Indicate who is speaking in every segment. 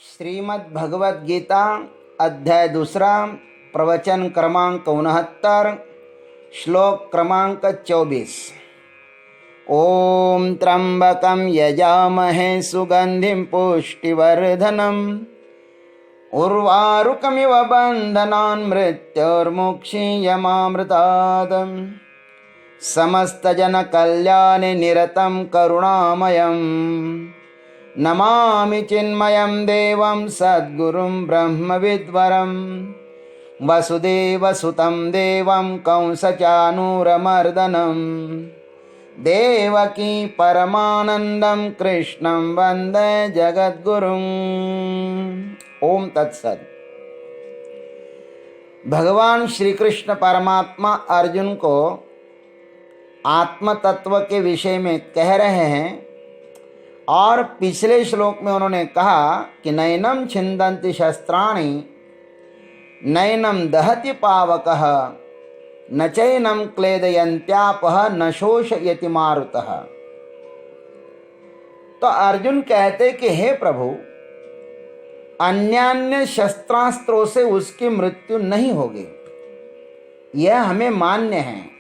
Speaker 1: श्रीमद् भगवद गीता अध्याय 2 प्रवचन क्रमांक 69 श्लोक क्रमांक 24। ओम त्र्यंबकं यजामहे सुगंधिं पुष्टिवर्धनम् उर्वारुकमिव बन्धनान् मृत्योर्मुक्षीयमामृतात् समस्तजनकल्याणे निरतं करुणामयम् नमामि चिन्मयं देवं सद्गुरुं ब्रह्मविद्वरं वसुदेवसुतं देवं कंसचानूरमर्दनं देवकी परमानन्दं कृष्णं वन्दे जगद्गुरुम्। ओम तत्सत्। भगवान श्री कृष्ण परमात्मा अर्जुन को आत्म तत्व के विषय में कह रहे हैं और पिछले श्लोक में उन्होंने कहा कि नैनम छिन्दन्ति शस्त्राणि नैनम दहति पावकः न चैनम क्लेदयन्त्यापः न शोषयति मारुतः। तो अर्जुन कहते कि हे प्रभु, अन्यान्य शस्त्रास्त्रों से उसकी मृत्यु नहीं होगी, यह हमें मान्य है।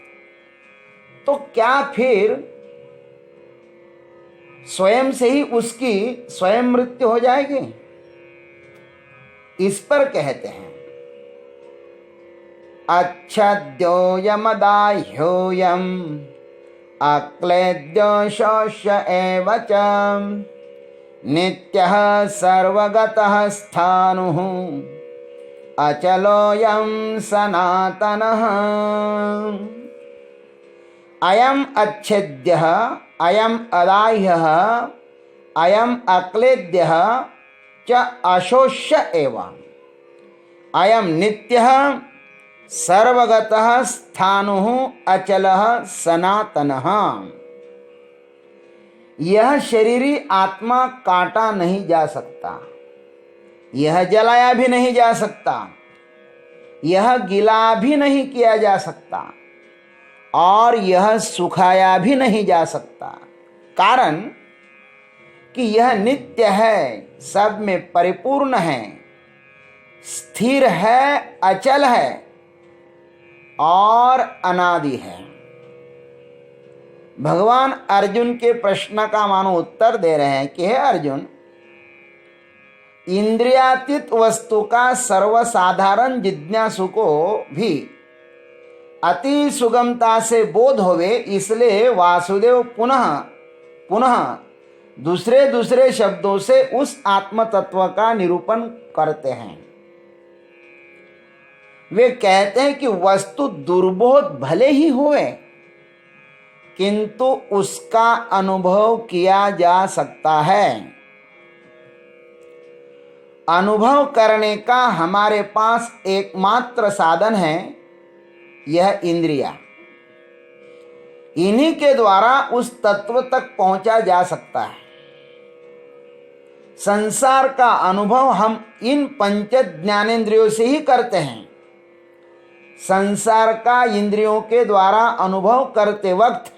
Speaker 1: तो क्या फिर स्वयं से ही उसकी स्वयं मृत्यु हो जाएगी? इस पर कहते हैं अच्छद्योयमदाह्योऽयम् अक्लेद्यो शोष्य एव च नित्यः सर्वगतः स्थाणुः अचलोऽयं सनातनः। अयम् अच्छेद्यः अयम् अदाह्यः अयम् अक्लेद्यः च अशोष्य एव अयम् नित्यः सर्वगतः स्थाणुः अचलः सनातनः। यह शरीरी आत्मा काटा नहीं जा सकता, यह जलाया भी नहीं जा सकता, यह गिला भी नहीं किया जा सकता और यह सुखाया भी नहीं जा सकता। कारण कि यह नित्य है, सब में परिपूर्ण है, स्थिर है, अचल है और अनादि है। भगवान अर्जुन के प्रश्न का मानो उत्तर दे रहे हैं कि हे अर्जुन, इंद्रियातीत वस्तु का सर्वसाधारण जिज्ञासु को भी अति सुगमता से बोध होवे, इसलिए वासुदेव पुनः पुनः दूसरे शब्दों से उस आत्म तत्व का निरूपण करते हैं। वे कहते हैं कि वस्तु दुर्बोध भले ही होवे, किंतु उसका अनुभव किया जा सकता है। अनुभव करने का हमारे पास एकमात्र साधन है यह इंद्रिया। इन्हीं के द्वारा उस तत्व तक पहुंचा जा सकता है। संसार का अनुभव हम इन पंच ज्ञानेंद्रियों से ही करते हैं। संसार का इंद्रियों के द्वारा अनुभव करते वक्त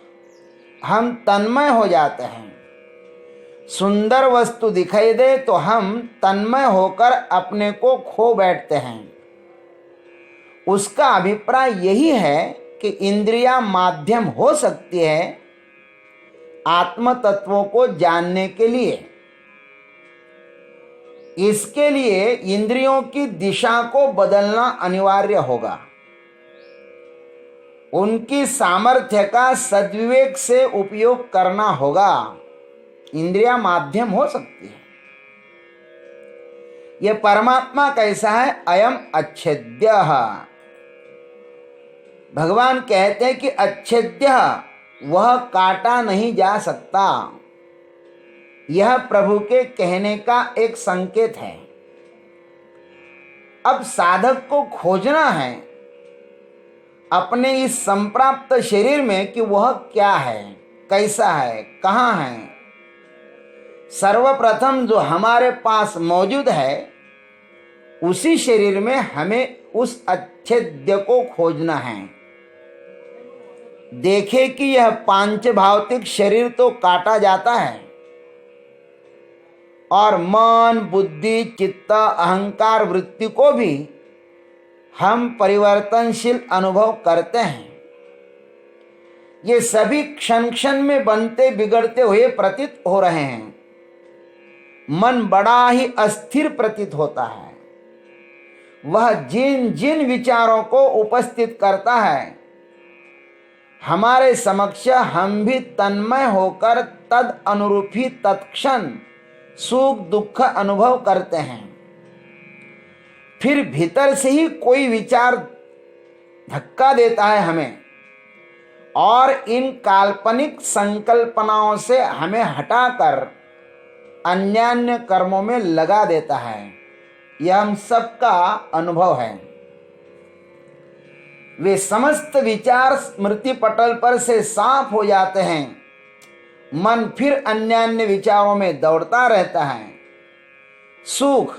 Speaker 1: हम तन्मय हो जाते हैं। सुंदर वस्तु दिखाई दे तो हम तन्मय होकर अपने को खो बैठते हैं। उसका अभिप्राय यही है कि इंद्रियां माध्यम हो सकती है आत्म तत्वों को जानने के लिए। इसके लिए इंद्रियों की दिशा को बदलना अनिवार्य होगा। उनकी सामर्थ्य का सद्विवेक से उपयोग करना होगा। इंद्रियां माध्यम हो सकती है। यह परमात्मा कैसा है? अयम अच्छेद्यः। भगवान कहते हैं कि अच्छेद्यः, वह काटा नहीं जा सकता। यह प्रभु के कहने का एक संकेत है। अब साधक को खोजना है अपने इस संप्राप्त शरीर में कि वह क्या है, कैसा है, कहाँ है। सर्वप्रथम जो हमारे पास मौजूद है उसी शरीर में हमें उस अच्छेद्य को खोजना है। देखे कि यह पांच भौतिक शरीर तो काटा जाता है और मन, बुद्धि, चित्त, अहंकार वृत्ति को भी हम परिवर्तनशील अनुभव करते हैं। ये सभी क्षण क्षण में बनते बिगड़ते हुए प्रतीत हो रहे हैं। मन बड़ा ही अस्थिर प्रतीत होता है। वह जिन जिन विचारों को उपस्थित करता है, हमारे समक्ष हम भी तन्मय होकर तद अनुरूप ही तत्क्षण सुख दुख अनुभव करते हैं। फिर भीतर से ही कोई विचार धक्का देता है हमें और इन काल्पनिक संकल्पनाओं से हमें हटाकर अन्यान्य कर्मों में लगा देता है। यह हम सबका अनुभव है। वे समस्त विचार स्मृति पटल पर से साफ हो जाते हैं। मन फिर अन्यान्य विचारों में दौड़ता रहता है। सुख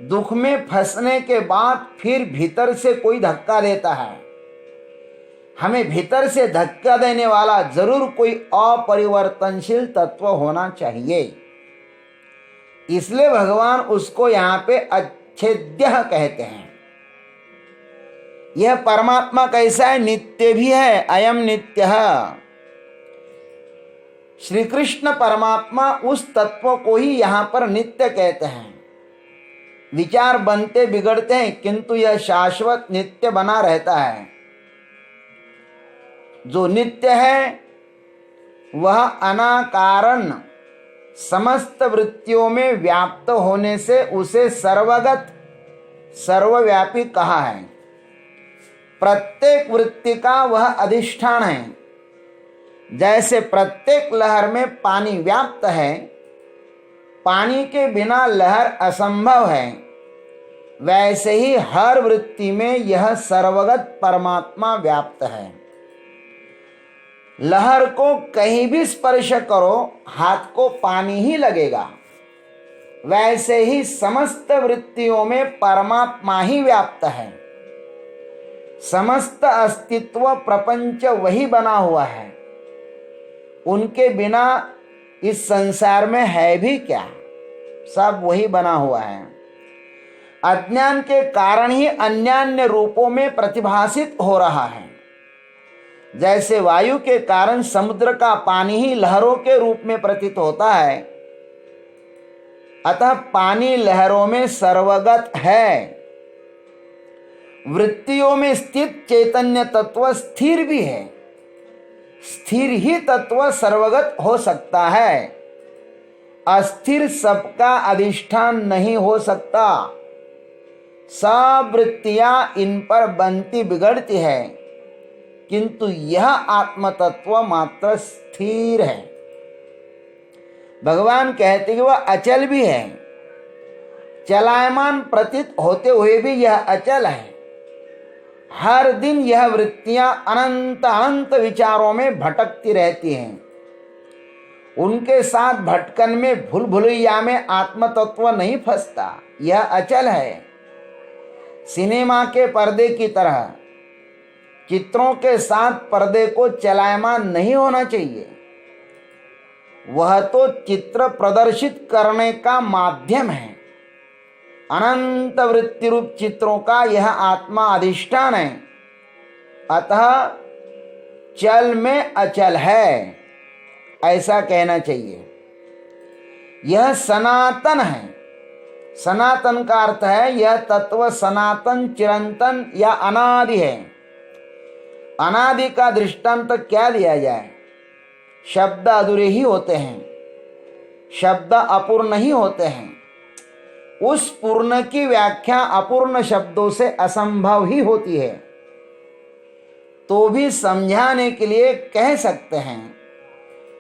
Speaker 1: दुख में फंसने के बाद फिर भीतर से कोई धक्का देता है। हमें भीतर से धक्का देने वाला जरूर कोई अपरिवर्तनशील तत्व होना चाहिए। इसलिए भगवान उसको यहाँ पे अच्छेद्य कहते हैं। यह परमात्मा कैसा है? नित्य भी है। अयम नित्य। श्री कृष्ण परमात्मा उस तत्व को ही यहाँ पर नित्य कहते हैं। विचार बनते बिगड़ते हैं, किंतु यह शाश्वत नित्य बना रहता है। जो नित्य है वह अनाकारण समस्त वृत्तियों में व्याप्त होने से उसे सर्वगत सर्वव्यापी कहा है। प्रत्येक वृत्ति का वह अधिष्ठान है। जैसे प्रत्येक लहर में पानी व्याप्त है, पानी के बिना लहर असंभव है, वैसे ही हर वृत्ति में यह सर्वगत परमात्मा व्याप्त है। लहर को कहीं भी स्पर्श करो, हाथ को पानी ही लगेगा। वैसे ही समस्त वृत्तियों में परमात्मा ही व्याप्त है। समस्त अस्तित्व प्रपंच वही बना हुआ है। उनके बिना इस संसार में है भी क्या? सब वही बना हुआ है। अज्ञान के कारण ही अन्यान्य रूपों में प्रतिभासित हो रहा है। जैसे वायु के कारण समुद्र का पानी ही लहरों के रूप में प्रतीत होता है, अतः पानी लहरों में सर्वगत है। वृत्तियों में स्थित चैतन्य तत्व स्थिर भी है। स्थिर ही तत्व सर्वगत हो सकता है। अस्थिर सबका अधिष्ठान नहीं हो सकता। सब वृत्तियां इन पर बनती बिगड़ती है, किंतु यह आत्म तत्व मात्र स्थिर है। भगवान कहते कि वह अचल भी है। चलायमान प्रतीत होते हुए भी यह अचल है। हर दिन यह वृत्तियां अनंत अनंत विचारों में भटकती रहती हैं। उनके साथ भटकन में भूल भुलैया में आत्म तत्व नहीं फंसता। यह अचल है। सिनेमा के पर्दे की तरह चित्रों के साथ पर्दे को चलायमान नहीं होना चाहिए। वह तो चित्र प्रदर्शित करने का माध्यम है। अनंत वृत्ति रूप चित्रों का यह आत्मा अधिष्ठान है। अतः चल में अचल है, ऐसा कहना चाहिए। यह सनातन है। सनातन का अर्थ है यह तत्व सनातन, चिरंतन या अनादि है। अनादि का दृष्टांत क्या दिया जाए? शब्द अधूरे ही होते हैं, शब्द अपूर्ण ही होते हैं। उस पूर्ण की व्याख्या अपूर्ण शब्दों से असंभव ही होती है। तो भी समझाने के लिए कह सकते हैं,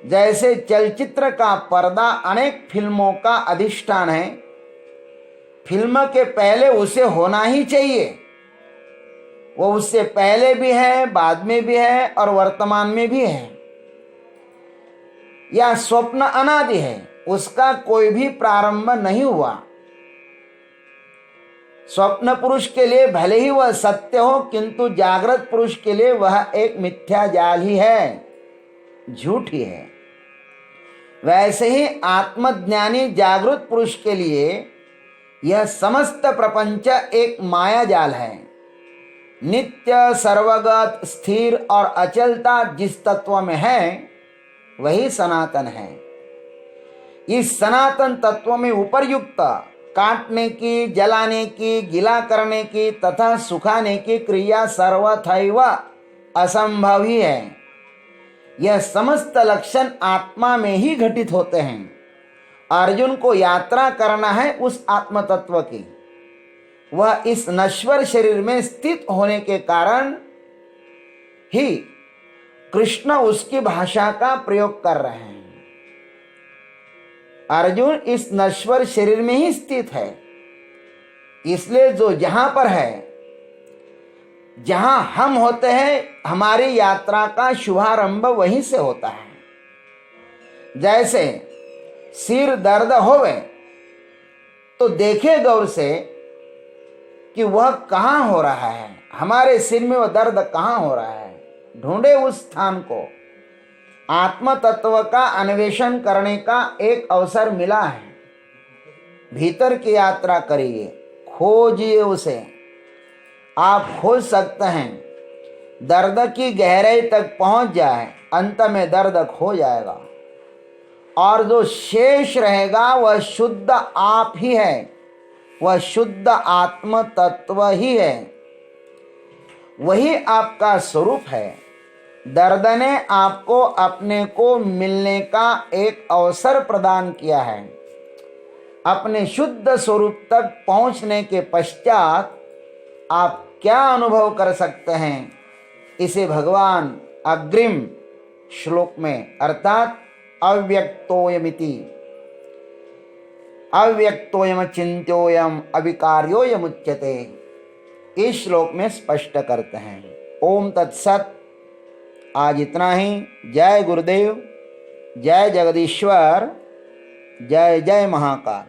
Speaker 1: जैसे चलचित्र का पर्दा अनेक फिल्मों का अधिष्ठान है, फिल्म के पहले उसे होना ही चाहिए। वो उससे पहले भी है, बाद में भी है और वर्तमान में भी है। या स्वप्न अनादि है, उसका कोई भी प्रारंभ नहीं हुआ। स्वप्न पुरुष के लिए भले ही वह सत्य हो, किंतु जागृत पुरुष के लिए वह एक मिथ्या जाल ही है, झूठ ही है। वैसे ही आत्मज्ञानी जागृत पुरुष के लिए यह समस्त प्रपंच एक माया जाल है। नित्य, सर्वगत, स्थिर और अचलता जिस तत्व में है वही सनातन है। इस सनातन तत्व में उपर्युक्त काटने की, जलाने की, गीला करने की तथा सुखाने की क्रिया सर्वथैव असंभव ही है। यह समस्त लक्षण आत्मा में ही घटित होते हैं। अर्जुन को यात्रा करना है उस आत्म तत्व की। वह इस नश्वर शरीर में स्थित होने के कारण ही कृष्ण उसकी भाषा का प्रयोग कर रहे हैं। अर्जुन इस नश्वर शरीर में ही स्थित है, इसलिए जो जहां पर है, जहां हम होते हैं, हमारी यात्रा का शुभारंभ वहीं से होता है। जैसे सिर दर्द होवे तो देखे गौर से कि वह कहां हो रहा है, हमारे सिर में वह दर्द कहां हो रहा है, ढूंढे उस स्थान को। आत्म तत्व का अन्वेषण करने का एक अवसर मिला है। भीतर की यात्रा करिए, खोजिए उसे। आप खोज सकते हैं, दर्द की गहराई तक पहुंच जाए, अंत में दर्द खो जाएगा और जो शेष रहेगा वह शुद्ध आप ही है, वह शुद्ध आत्म तत्व ही है, वही आपका स्वरूप है। दर्द ने आपको अपने को मिलने का एक अवसर प्रदान किया है। अपने शुद्ध स्वरूप तक पहुंचने के पश्चात आप क्या अनुभव कर सकते हैं, इसे भगवान अग्रिम श्लोक में अर्थात अव्यक्तोयमिति, अव्यक्तोयम चिंत्योयम अविकार्योयम उच्यते, इस श्लोक में स्पष्ट करते हैं। ओम तत्सत। आज इतना ही। जय गुरुदेव, जय जगदीश्वर, जय जय महाकाल।